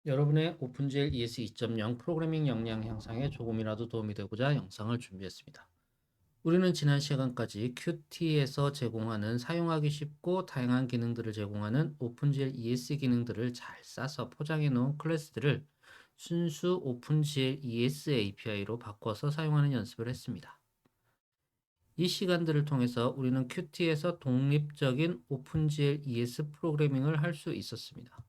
여러분의 오픈GL ES 2.0 프로그래밍 역량 향상에 조금이라도 도움이 되고자 영상을 준비했습니다. 우리는 지난 시간까지 Qt에서 제공하는 사용하기 쉽고 다양한 기능들을 제공하는 오픈GL ES 기능들을 잘 싸서 포장해 놓은 클래스들을 순수 오픈GL ES API로 바꿔서 사용하는 연습을 했습니다. 이 시간들을 통해서 우리는 Qt에서 독립적인 오픈GL ES 프로그래밍을 할 수 있었습니다.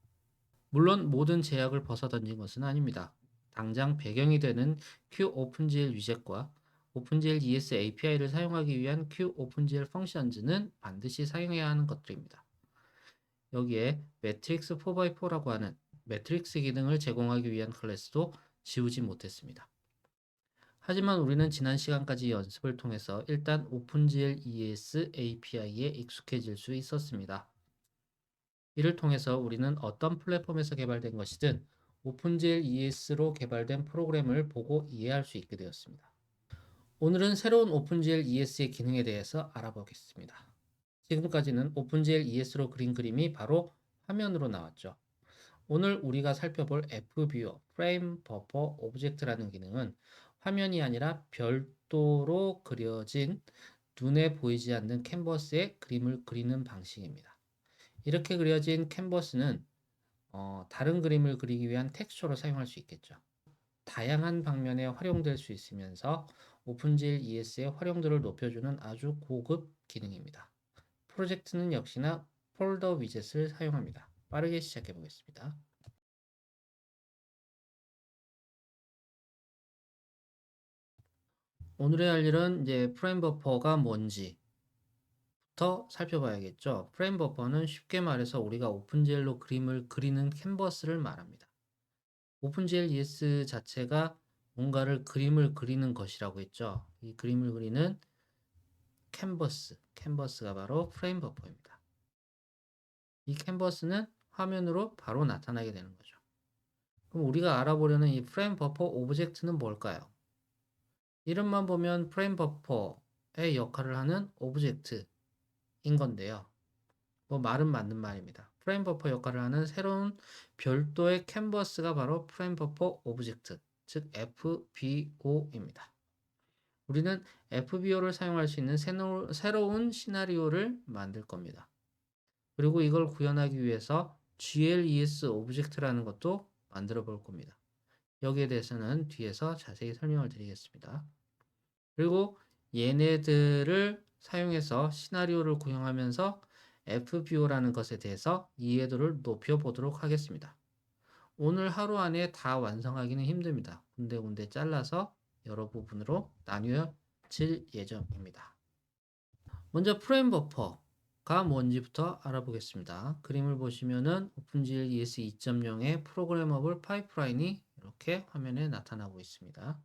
물론 모든 제약을 벗어던진 것은 아닙니다. 당장 배경이 되는 QOpenGL 위젯과 OpenGL ES API를 사용하기 위한 QOpenGL 펑션즈는 반드시 사용해야 하는 것들입니다. 여기에 매트릭스 4x4라고 하는 매트릭스 기능을 제공하기 위한 클래스도 지우지 못했습니다. 하지만 우리는 지난 시간까지 연습을 통해서 일단 OpenGL ES API에 익숙해질 수 있었습니다. 이를 통해서 우리는 어떤 플랫폼에서 개발된 것이든 오픈GL ES로 개발된 프로그램을 보고 이해할 수 있게 되었습니다. 오늘은 새로운 오픈GL ES의 기능에 대해서 알아보겠습니다. 지금까지는 오픈GL ES로 그린 그림이 바로 화면으로 나왔죠. 오늘 우리가 살펴볼 FViewer, Frame Buffer Object라는 기능은 화면이 아니라 별도로 그려진 눈에 보이지 않는 캔버스에 그림을 그리는 방식입니다. 이렇게 그려진 캔버스는 다른 그림을 그리기 위한 텍스처로 사용할 수 있겠죠. 다양한 방면에 활용될 수 있으면서 오픈GL ES의 활용도를 높여주는 아주 고급 기능입니다. 프로젝트는 역시나 폴더 위젯을 사용합니다. 빠르게 시작해 보겠습니다. 오늘의 할 일은 이제 프레임 버퍼가 뭔지부터 살펴봐야겠죠. 프레임 버퍼는 쉽게 말해서 우리가 오픈GL로 그림을 그리는 캔버스를 말합니다. 오픈GL ES 자체가 뭔가를 그림을 그리는 것이라고 했죠. 이 그림을 그리는 캔버스가 바로 프레임 버퍼입니다. 이 캔버스는 화면으로 바로 나타나게 되는 거죠. 그럼 우리가 알아보려는 이 프레임 버퍼 오브젝트는 뭘까요? 이름만 보면 프레임 버퍼의 역할을 하는 오브젝트인 건데요. 뭐 말은 맞는 말입니다. 프레임 버퍼 역할을 하는 새로운 별도의 캔버스가 바로 프레임 버퍼 오브젝트, 즉 FBO입니다. 우리는 FBO를 사용할 수 있는 새로운 시나리오를 만들 겁니다. 그리고 이걸 구현하기 위해서 GLES 오브젝트라는 것도 만들어 볼 겁니다. 여기에 대해서는 뒤에서 자세히 설명을 드리겠습니다. 그리고 얘네들을 사용해서 시나리오를 구현하면서 FBO라는 것에 대해서 이해도를 높여보도록 하겠습니다. 오늘 하루 안에 다 완성하기는 힘듭니다. 군데군데 잘라서 여러 부분으로 나뉘어질 예정입니다. 먼저 프레임 버퍼가 뭔지부터 알아보겠습니다. 그림을 보시면은 오픈GL ES 2.0의 프로그래머블 파이프라인이 이렇게 화면에 나타나고 있습니다.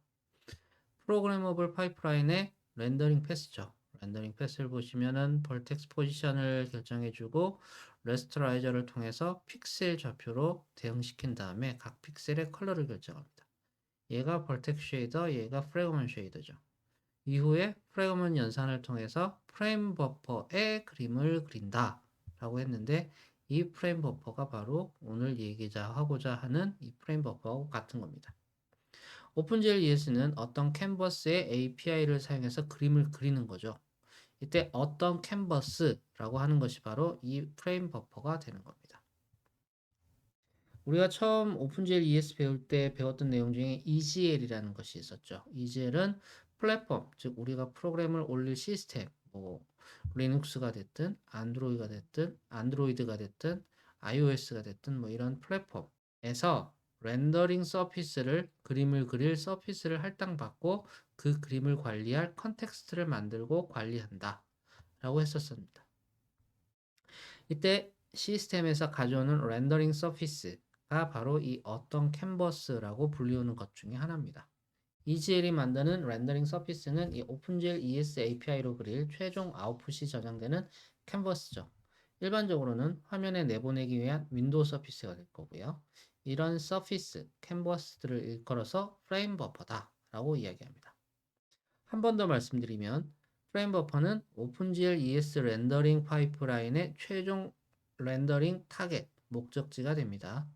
프로그래머블 파이프라인의 렌더링 패스죠. 렌더링 패스를 보시면은 벌텍스 포지션을 결정해주고 레스터라이저를 통해서 픽셀 좌표로 대응시킨 다음에 각 픽셀의 컬러를 결정합니다. 얘가 벌텍스 쉐이더, 얘가 프래그먼 쉐이더죠. 이후에 프래그먼 연산을 통해서 프레임 버퍼의 그림을 그린다 라고 했는데 이 프레임 버퍼가 바로 오늘 얘기하고자 하는 이 프레임 버퍼와 같은 겁니다. 오픈GL ES는 어떤 캔버스의 API를 사용해서 그림을 그리는 거죠. 이때 어떤 캔버스라고 하는 것이 바로 이 프레임 버퍼가 되는 겁니다. 우리가 처음 오픈GL ES 배울 때 배웠던 내용 중에 EGL이라는 것이 있었죠. EGL은 플랫폼, 즉 우리가 프로그램을 올릴 시스템, 뭐 리눅스가 됐든 안드로이드가 됐든 iOS가 됐든 뭐 이런 플랫폼에서 렌더링 서피스를 그림을 그릴 서피스를 할당받고 그 그림을 관리할 컨텍스트를 만들고 관리한다 라고 했었습니다. 이때 시스템에서 가져오는 렌더링 서피스가 바로 이 어떤 캔버스라고 불리우는 것 중에 하나입니다. EGL이 만드는 렌더링 서피스는 이 오픈GL ES API로 그릴 최종 아웃풋이 저장되는 캔버스죠. 일반적으로는 화면에 내보내기 위한 윈도우 서피스가 될 거고요. 이런 서피스, 캔버스들을 일컬어서 프레임 버퍼다 라고 이야기합니다. 한 번 더 말씀드리면 프레임 버퍼는 오픈GL ES 렌더링 파이프라인의 최종 렌더링 타겟, 목적지가 됩니다.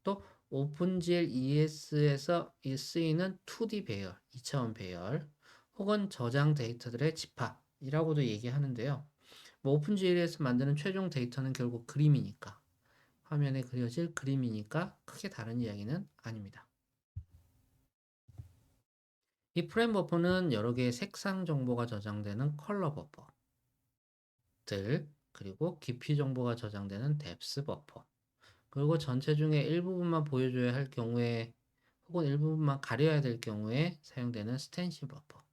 또 오픈GL ES에서 쓰이는 2D 배열, 2차원 배열, 혹은 저장 데이터들의 집합이라고도 얘기하는데요. 뭐 오픈GL에서 만드는 최종 데이터는 결국 그림이니까, 화면에 그려질 그림이니까 크게 다른 이야기는 아닙니다. 이 프레임 버퍼는 여러 개의 색상 정보가 저장되는 컬러 버퍼들, 그리고 깊이 정보가 저장되는 뎁스 버퍼, 그리고 전체 중에 일부분만 보여줘야 할 경우에 혹은 일부분만 가려야 될 경우에 사용되는 스텐실 버퍼,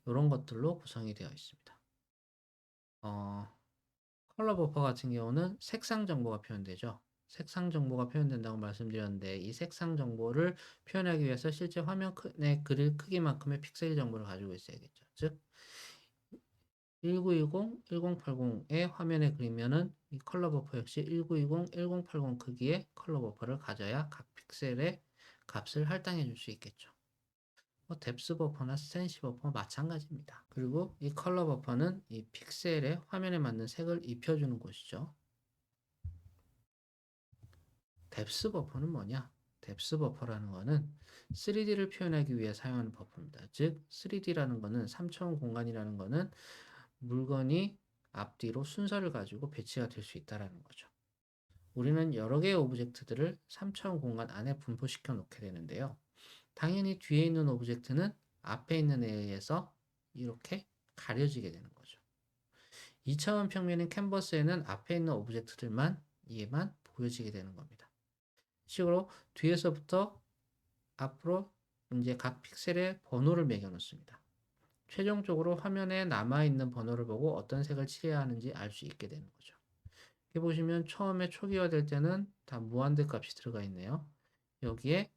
이런 것들로 구성이 되어 있습니다. 컬러 버퍼 같은 경우는 색상 정보가 표현되죠. 색상 정보가 표현된다고 말씀드렸는데, 이 색상 정보를 표현하기 위해서 실제 화면의 그릴 크기만큼의 픽셀 정보를 가지고 있어야겠죠. 즉 1920, 1080의 화면에 그리면은 이 컬러 버퍼 역시 1920, 1080 크기의 컬러 버퍼를 가져야 각 픽셀의 값을 할당해 줄 수 있겠죠. 뭐 뎁스 버퍼나 스텐시 버퍼 마찬가지입니다. 그리고 이 컬러 버퍼는 이 픽셀의 화면에 맞는 색을 입혀주는 곳이죠. 뎁스 버퍼는 뭐냐? 뎁스 버퍼라는 거는 3D를 표현하기 위해 사용하는 버퍼입니다. 즉 3D라는 거는 3차원 공간이라는 거는 물건이 앞뒤로 순서를 가지고 배치가 될 수 있다는 거죠. 우리는 여러 개의 오브젝트들을 3차원 공간 안에 분포시켜 놓게 되는데요. 당연히 뒤에 있는 오브젝트는 앞에 있는 애에 의해서 이렇게 가려지게 되는 거죠. 2차원 평면인 캔버스에는 앞에 있는 오브젝트들만 얘만 보여지게 되는 겁니다. 식으로 뒤에서부터 앞으로 이제 각 픽셀에 번호를 매겨 놓습니다. 최종적으로 화면에 남아있는 번호를 보고 어떤 색을 칠해야 하는지 알 수 있게 되는 거죠. 여기 보시면 처음에 초기화될 때는 다 무한대 값이 들어가 있네요. 여기에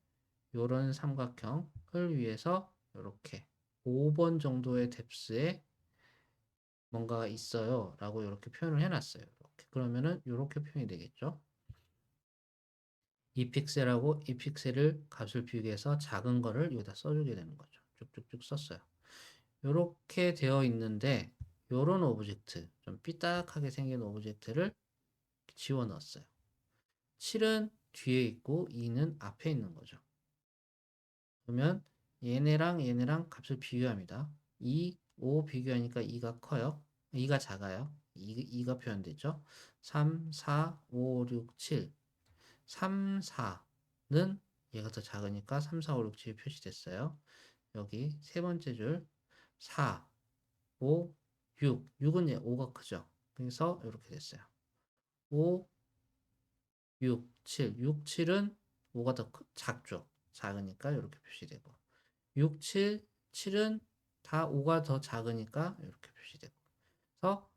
이런 삼각형을 위해서 이렇게 5번 정도의 뎁스에 뭔가가 있어요 라고 이렇게 표현을 해놨어요. 이렇게. 그러면은 이렇게 표현이 되겠죠. 이 픽셀하고 이 픽셀을 값을 비교해서 작은 거를 여기다 써주게 되는 거죠. 쭉쭉쭉 썼어요. 이렇게 되어 있는데 이런 오브젝트, 좀 삐딱하게 생긴 오브젝트를 지워 넣었어요. 7은 뒤에 있고 2는 앞에 있는 거죠. 그러면 얘네랑 얘네랑 값을 비교합니다. 2, 5 비교하니까 2가 커요. 2가 작아요. 2가 표현되죠. 3, 4, 5, 6, 7. 3, 4는 얘가 더 작으니까 3, 4, 5, 6, 7이 표시됐어요. 여기 세 번째 줄 4, 5, 6. 6은 5가 크죠. 그래서 이렇게 됐어요. 5, 6, 7. 6, 7은 5가 더 작죠. 작으니까 이렇게 표시되고. 6, 7, 7은 다 5가 더 작으니까 이렇게 표시되고. 그래서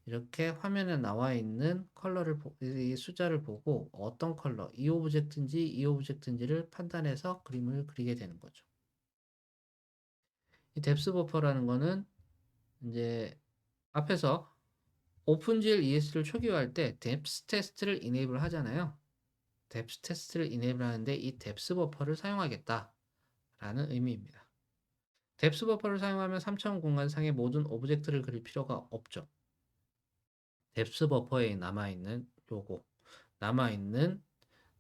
이렇게 화면에 나와 있는 컬러를, 이 숫자를 보고 어떤 컬러, 이 오브젝트인지 이 오브젝트인지를 판단해서 그림을 그리게 되는 거죠. 이 뎁스 버퍼라는 거는 이제 앞에서 오픈GL ES를 초기화할 때 뎁스 테스트를 이네이블 하잖아요. 뎁스 테스트를 이네이블 하는데 이 뎁스 버퍼를 사용하겠다라는 의미입니다. 뎁스 버퍼를 사용하면 3차원 공간상의 모든 오브젝트를 그릴 필요가 없죠. 뎁스 버퍼에 남아있는 남아있는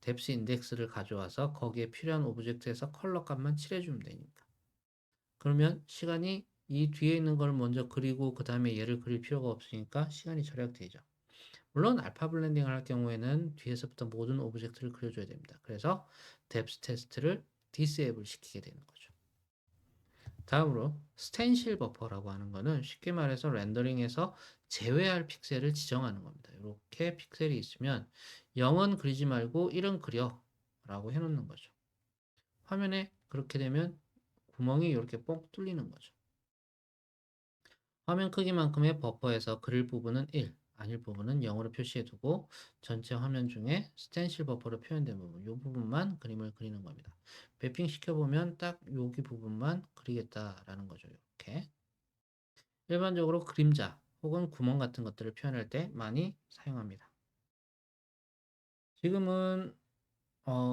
뎁스 인덱스를 가져와서 거기에 필요한 오브젝트에서 컬러 값만 칠해주면 되니까. 그러면 시간이 이 뒤에 있는 걸 먼저 그리고 그 다음에 얘를 그릴 필요가 없으니까 시간이 절약되죠. 물론 알파 블렌딩을 할 경우에는 뒤에서부터 모든 오브젝트를 그려줘야 됩니다. 그래서 뎁스 테스트를 디세이블 시키게 되는 거죠. 다음으로 스텐실 버퍼라고 하는 거는 쉽게 말해서 렌더링에서 제외할 픽셀을 지정하는 겁니다. 이렇게 픽셀이 있으면 0은 그리지 말고 1은 그려 라고 해놓는 거죠. 화면에 그렇게 되면 구멍이 이렇게 뻥 뚫리는 거죠. 화면 크기만큼의 버퍼에서 그릴 부분은 1, 아닐 부분은 0으로 표시해두고 전체 화면 중에 스텐실 버퍼로 표현된 부분, 이 부분만 그림을 그리는 겁니다. 매핑 시켜보면 딱 여기 부분만 그리겠다라는 거죠. 이렇게. 일반적으로 그림자 혹은 구멍 같은 것들을 표현할 때 많이 사용합니다. 지금은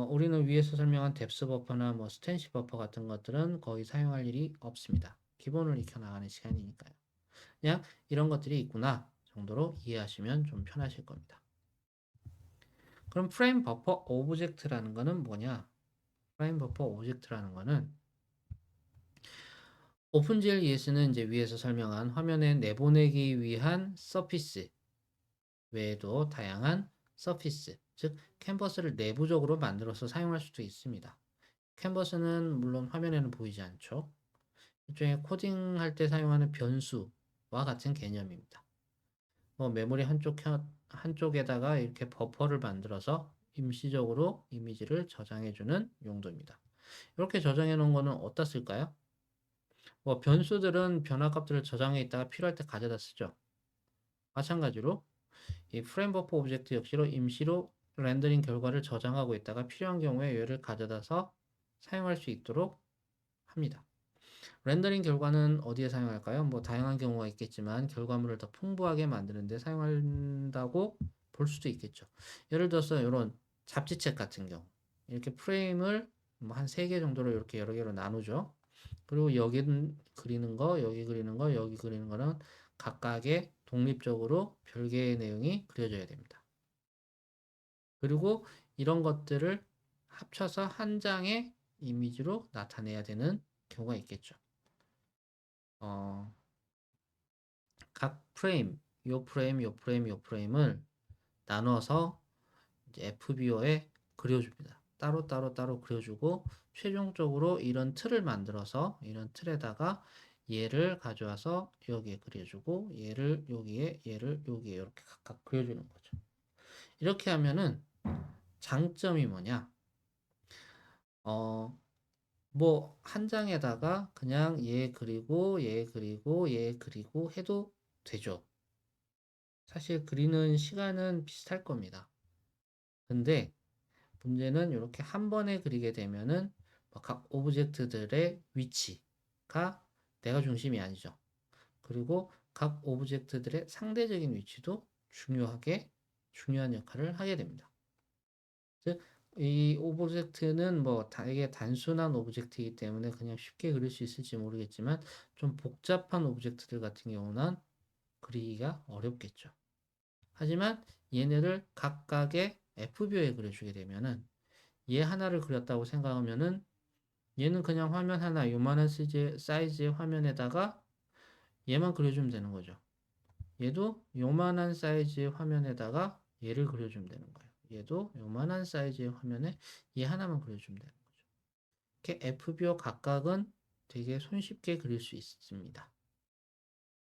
우리는 위에서 설명한 뎁스 버퍼나 뭐 스텐시 버퍼 같은 것들은 거의 사용할 일이 없습니다. 기본을 익혀 나가는 시간이니까요. 그냥 이런 것들이 있구나 정도로 이해하시면 좀 편하실 겁니다. 그럼 프레임 버퍼 오브젝트라는 거는 뭐냐? 프레임 버퍼 오브젝트라는 거는 오픈GL ES는 이제 위에서 설명한 화면에 내보내기 위한 서피스 외에도 다양한 서피스, 즉 캔버스를 내부적으로 만들어서 사용할 수도 있습니다. 캔버스는 물론 화면에는 보이지 않죠. 일종의 코딩할 때 사용하는 변수와 같은 개념입니다. 뭐 메모리 한쪽에다가 이렇게 버퍼를 만들어서 임시적으로 이미지를 저장해주는 용도입니다. 이렇게 저장해 놓은 거는 어디다 쓸까요? 뭐 변수들은 변화값들을 저장해 있다가 필요할 때 가져다 쓰죠. 마찬가지로 이 프레임 버퍼 오브젝트 역시로 임시로 렌더링 결과를 저장하고 있다가 필요한 경우에 얘를 가져다서 사용할 수 있도록 합니다. 렌더링 결과는 어디에 사용할까요? 뭐 다양한 경우가 있겠지만 결과물을 더 풍부하게 만드는 데 사용한다고 볼 수도 있겠죠. 예를 들어서 이런 잡지책 같은 경우 이렇게 프레임을 뭐 한 3개 정도로 이렇게 여러 개로 나누죠. 그리고 여기 그리는 거, 여기 그리는 거, 여기 그리는 거는 각각의 독립적으로 별개의 내용이 그려져야 됩니다. 그리고 이런 것들을 합쳐서 한 장의 이미지로 나타내야 되는 경우가 있겠죠. 각 프레임, 요 프레임, 요 프레임, 요 프레임을 나눠서 이제 FBO에 그려줍니다. 따로 그려주고 최종적으로 이런 틀을 만들어서 이런 틀에다가 얘를 가져와서 여기에 그려주고 얘를 여기에 얘를 여기에 이렇게 각각 그려주는 거죠. 이렇게 하면은 장점이 뭐냐? 뭐 한 장에다가 그냥 얘 그리고 얘 그리고 얘 그리고 해도 되죠. 사실 그리는 시간은 비슷할 겁니다. 근데 문제는 이렇게 한 번에 그리게 되면은 각 오브젝트들의 위치가 내가 중심이 아니죠. 그리고 각 오브젝트들의 상대적인 위치도 중요한 역할을 하게 됩니다. 즉, 이 오브젝트는 뭐 되게 단순한 오브젝트이기 때문에 그냥 쉽게 그릴 수 있을지 모르겠지만 좀 복잡한 오브젝트들 같은 경우는 그리기가 어렵겠죠. 하지만 얘네를 각각의 FBO에 그려주게 되면은 얘 하나를 그렸다고 생각하면은 얘는 그냥 화면 하나 요만한 사이즈의 화면에다가 얘만 그려주면 되는 거죠. 얘도 요만한 사이즈의 화면에다가 얘를 그려주면 되는 거예요. 얘도 요만한 사이즈의 화면에 얘 하나만 그려주면 되는 거죠. 이렇게 FBO 각각은 되게 손쉽게 그릴 수 있습니다.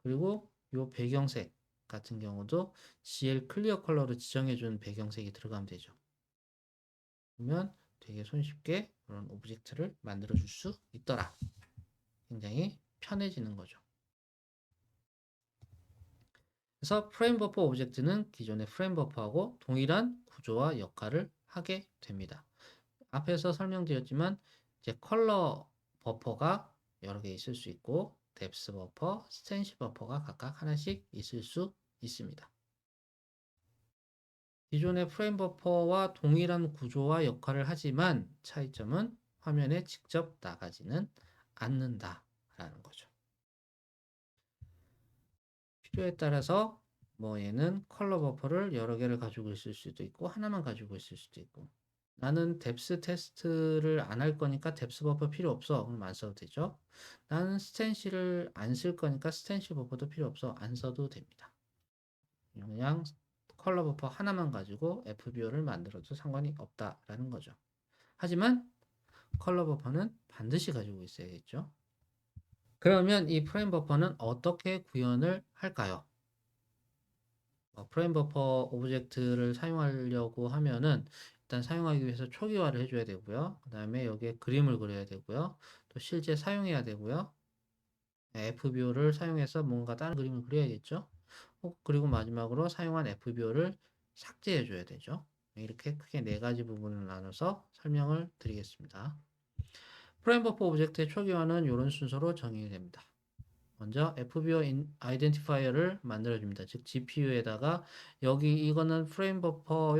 그리고 요 배경색 같은 경우도 GL 클리어 컬러로 지정해준 배경색이 들어가면 되죠. 그러면 되게 손쉽게 그런 오브젝트를 만들어 줄 수 있더라. 굉장히 편해지는 거죠. 그래서 프레임 버퍼 오브젝트는 기존의 프레임 버퍼하고 동일한 구조와 역할을 하게 됩니다. 앞에서 설명드렸지만 이제 컬러 버퍼가 여러 개 있을 수 있고 뎁스 버퍼, 스텐시 버퍼가 각각 하나씩 있을 수 있습니다. 기존의 프레임 버퍼와 동일한 구조와 역할을 하지만 차이점은 화면에 직접 나가지는 않는다라는 거죠. 필요에 따라서 뭐 얘는 컬러 버퍼를 여러 개를 가지고 있을 수도 있고 하나만 가지고 있을 수도 있고 나는 뎁스 테스트를 안 할 거니까 뎁스 버퍼 필요 없어. 그럼 안 써도 되죠. 나는 스텐시를 안 쓸 거니까 스텐시 버퍼도 필요 없어. 안 써도 됩니다. 그냥 컬러 버퍼 하나만 가지고 FBO를 만들어도 상관이 없다라는 거죠. 하지만 컬러 버퍼는 반드시 가지고 있어야겠죠. 그러면 이 프레임 버퍼는 어떻게 구현을 할까요? 프레임 버퍼 오브젝트를 사용하려고 하면은 일단 사용하기 위해서 초기화를 해줘야 되고요. 그 다음에 여기에 그림을 그려야 되고요. 또 실제 사용해야 되고요. FBO를 사용해서 뭔가 다른 그림을 그려야겠죠. 그리고 마지막으로 사용한 FBO를 삭제해줘야 되죠. 이렇게 크게 4가지 부분을 나눠서 설명을 드리겠습니다. 프레임 버퍼 오브젝트의 초기화는 이런 순서로 정의가 됩니다. 먼저 FBO 아이덴티파이어를 만들어줍니다. 즉 GPU에다가 여기 이거는 프레임 버퍼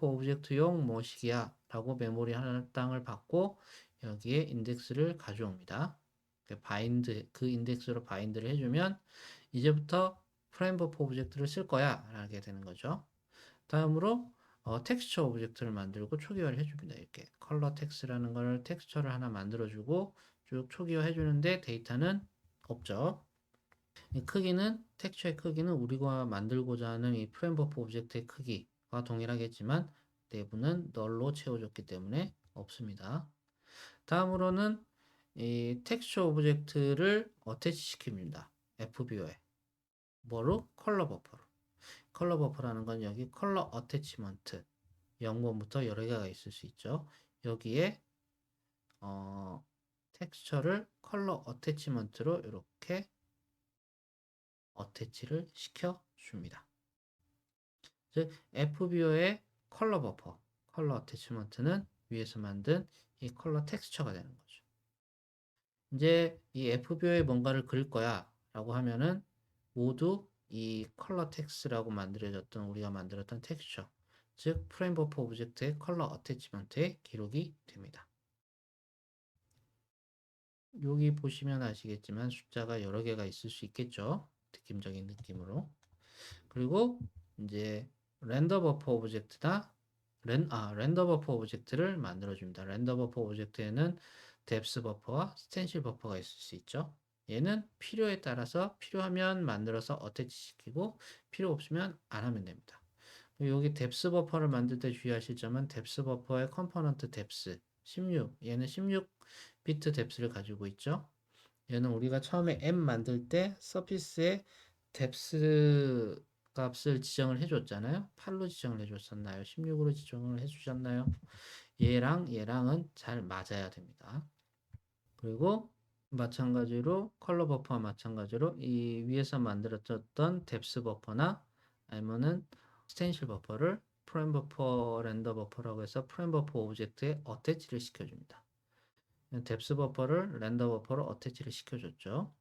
오브젝트용 뭐식이야 라고 메모리 하나 땅을 받고 여기에 인덱스를 가져옵니다. 그 인덱스로 바인드를 해주면 이제부터 프레임 버퍼 오브젝트를 쓸 거야 라게 되는 거죠. 다음으로 텍스처 오브젝트를 만들고 초기화를 해줍니다. 이렇게 컬러 텍스라는 걸 텍스처를 하나 만들어주고 쭉 초기화 해주는데 데이터는 없죠. 이 크기는 텍스처의 크기는 우리가 만들고자 하는 이 프레임 버퍼 오브젝트의 크기와 동일하겠지만 내부는 널로 채워졌기 때문에 없습니다. 다음으로는 이 텍스처 오브젝트를 어태치 시킵니다. FBO에 뭐로? 컬러 버퍼로. 컬러 버퍼라는 건 여기 컬러 어태치먼트 0번부터 여러 개가 있을 수 있죠. 여기에 텍스처를 컬러 어태치먼트로 이렇게 어태치를 시켜 줍니다. 즉 FBO의 컬러 버퍼, 컬러 어태치먼트는 위에서 만든 이 컬러 텍스처가 되는 거죠. 이제 이 FBO에 뭔가를 그릴 거야 라고 하면은 모두 이 컬러 텍스트라고 만들어졌던 우리가 만들었던 텍스처, 즉 프레임 버퍼 오브젝트의 컬러 어태치먼트에 기록이 됩니다. 여기 보시면 아시겠지만 숫자가 여러 개가 있을 수 있겠죠. 느낌적인 느낌으로. 그리고 이제 렌더 버퍼 오브젝트다. 렌더 버퍼 오브젝트를 만들어줍니다. 렌더 버퍼 오브젝트에는 뎁스 버퍼와 스텐실 버퍼가 있을 수 있죠. 얘는 필요에 따라서 필요하면 만들어서 어태치 시키고 필요 없으면 안 하면 됩니다. 여기 뎁스 버퍼를 만들 때 주의하실 점은 뎁스 버퍼의 컴포넌트 뎁스 16, 얘는 16비트 뎁스를 가지고 있죠. 얘는 우리가 처음에 M 만들 때 서피스에 뎁스 값을 지정을 해줬잖아요. 8로 지정을 해줬었나요? 16으로 지정을 해주셨나요? 얘랑은 잘 맞아야 됩니다. 그리고 마찬가지로 컬러 버퍼와 마찬가지로 이 위에서 만들어졌던 뎁스 버퍼나 아니면은 스텐실 버퍼를 프레임 버퍼, 렌더 버퍼라고 해서 프레임 버퍼 오브젝트에 어태치를 시켜줍니다. 뎁스 버퍼를 렌더 버퍼로 어태치를 시켜줬죠.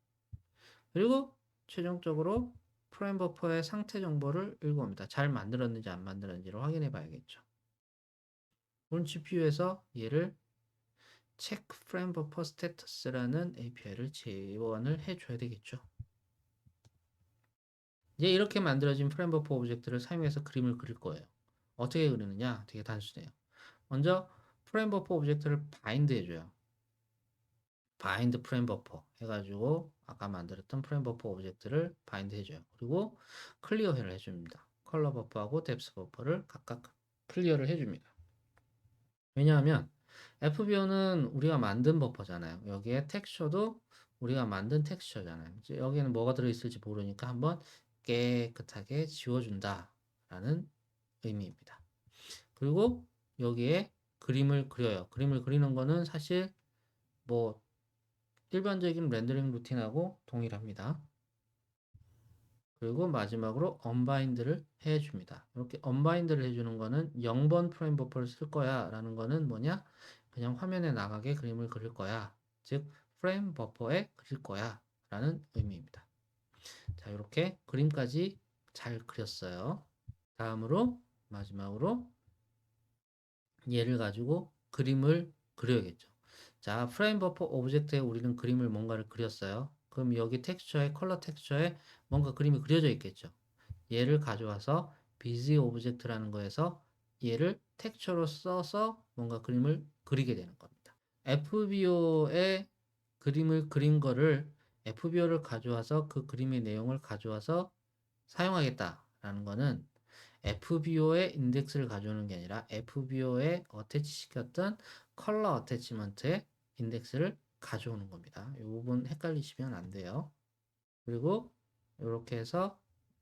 그리고 최종적으로 프레임 버퍼의 상태 정보를 읽어옵니다. 잘 만들었는지 안 만들었는지를 확인해 봐야겠죠. 오늘 GPU에서 얘를 check frame buffer status라는 API를 지원을 해줘야 되겠죠. 이제 이렇게 만들어진 프레임 버퍼 오브젝트를 사용해서 그림을 그릴 거예요. 어떻게 그리느냐? 되게 단순해요. 먼저 프레임 버퍼 오브젝트를 바인드 해줘요. 바인드 프레임 버퍼 해가지고 아까 만들었던 프레임 버퍼 오브젝트를 바인드 해줘요. 그리고 클리어를 해줍니다. 컬러 버퍼하고 뎁스 버퍼를 각각 클리어를 해줍니다. 왜냐하면 FBO는 우리가 만든 버퍼잖아요. 여기에 텍스처도 우리가 만든 텍스처잖아요. 이제 여기에는 뭐가 들어있을지 모르니까 한번 깨끗하게 지워준다 라는 의미입니다. 그리고 여기에 그림을 그려요. 그림을 그리는 거는 사실 뭐 일반적인 렌더링 루틴하고 동일합니다. 그리고 마지막으로 언바인드를 해줍니다. 이렇게 언바인드를 해주는 거는 0번 프레임 버퍼를 쓸 거야 라는 거는 뭐냐? 그냥 화면에 나가게 그림을 그릴 거야. 즉 프레임 버퍼에 그릴 거야 라는 의미입니다. 자, 이렇게 그림까지 잘 그렸어요. 다음으로 마지막으로 얘를 가지고 그림을 그려야겠죠. 자, 프레임 버퍼 오브젝트에 우리는 그림을 뭔가를 그렸어요. 그럼 여기 텍스처에 컬러 텍스처에 뭔가 그림이 그려져 있겠죠. 얘를 가져와서 busy 오브젝트라는 거에서 얘를 텍스처로 써서 뭔가 그림을 그리게 되는 겁니다. FBO에 그림을 그린 거를 FBO를 가져와서 그 그림의 내용을 가져와서 사용하겠다라는 거는 FBO의 인덱스를 가져오는 게 아니라 FBO에 어태치 시켰던 컬러 어태치먼트의 인덱스를 가져오는 겁니다. 이 부분 헷갈리시면 안 돼요. 그리고 이렇게 해서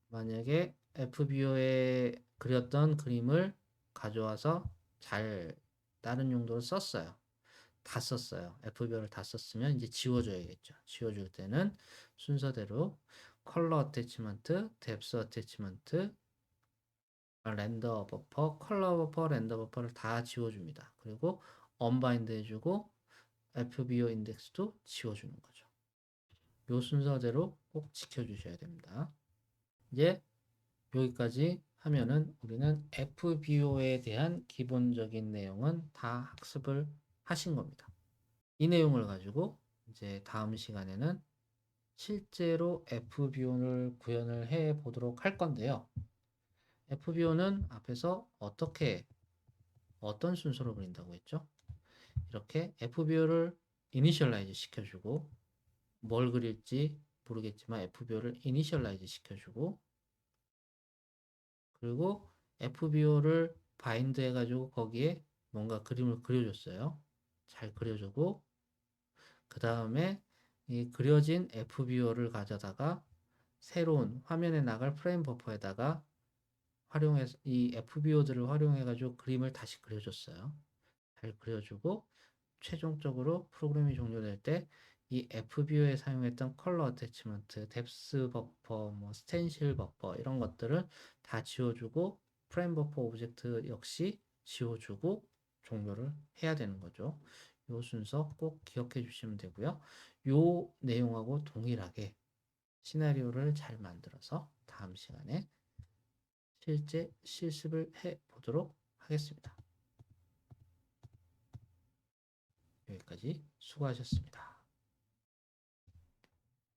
만약에 FBO에 그렸던 그림을 가져와서 잘 다른 용도로 썼어요. 다 썼어요. FBO를 다 썼으면 이제 지워줘야겠죠. 지워줄 때는 순서대로 컬러 어태치먼트, 뎁스 어태치먼트, 렌더 버퍼, 컬러 버퍼, 렌더 버퍼를 다 지워줍니다. 그리고 언바인드 해주고 FBO 인덱스도 지워주는 거죠. 요 순서대로 꼭 지켜주셔야 됩니다. 이제 여기까지 하면은 우리는 FBO에 대한 기본적인 내용은 다 학습을 하신 겁니다. 이 내용을 가지고 이제 다음 시간에는 실제로 FBO를 구현을 해 보도록 할 건데요. FBO는 앞에서 어떤 순서로 그린다고 했죠? 이렇게 FBO를 이니셜라이즈 시켜주고 뭘 그릴지 모르겠지만 FBO를 이니셜라이즈 시켜주고 그리고 FBO를 바인드 해가지고 거기에 뭔가 그림을 그려줬어요. 잘 그려주고 그 다음에 이 그려진 FBO를 가져다가 새로운 화면에 나갈 프레임 버퍼에다가 활용해서 이 FBO들을 활용해가지고 그림을 다시 그려줬어요. 잘 그려주고 최종적으로 프로그램이 종료될 때 이 FBO에 사용했던 컬러 어태치먼트, 뎁스 버퍼, 뭐 스텐실 버퍼 이런 것들을 다 지워주고 프레임 버퍼 오브젝트 역시 지워주고 종료를 해야 되는 거죠. 이 순서 꼭 기억해 주시면 되고요. 이 내용하고 동일하게 시나리오를 잘 만들어서 다음 시간에 실제 실습을 해 보도록 하겠습니다. 여기까지 수고하셨습니다.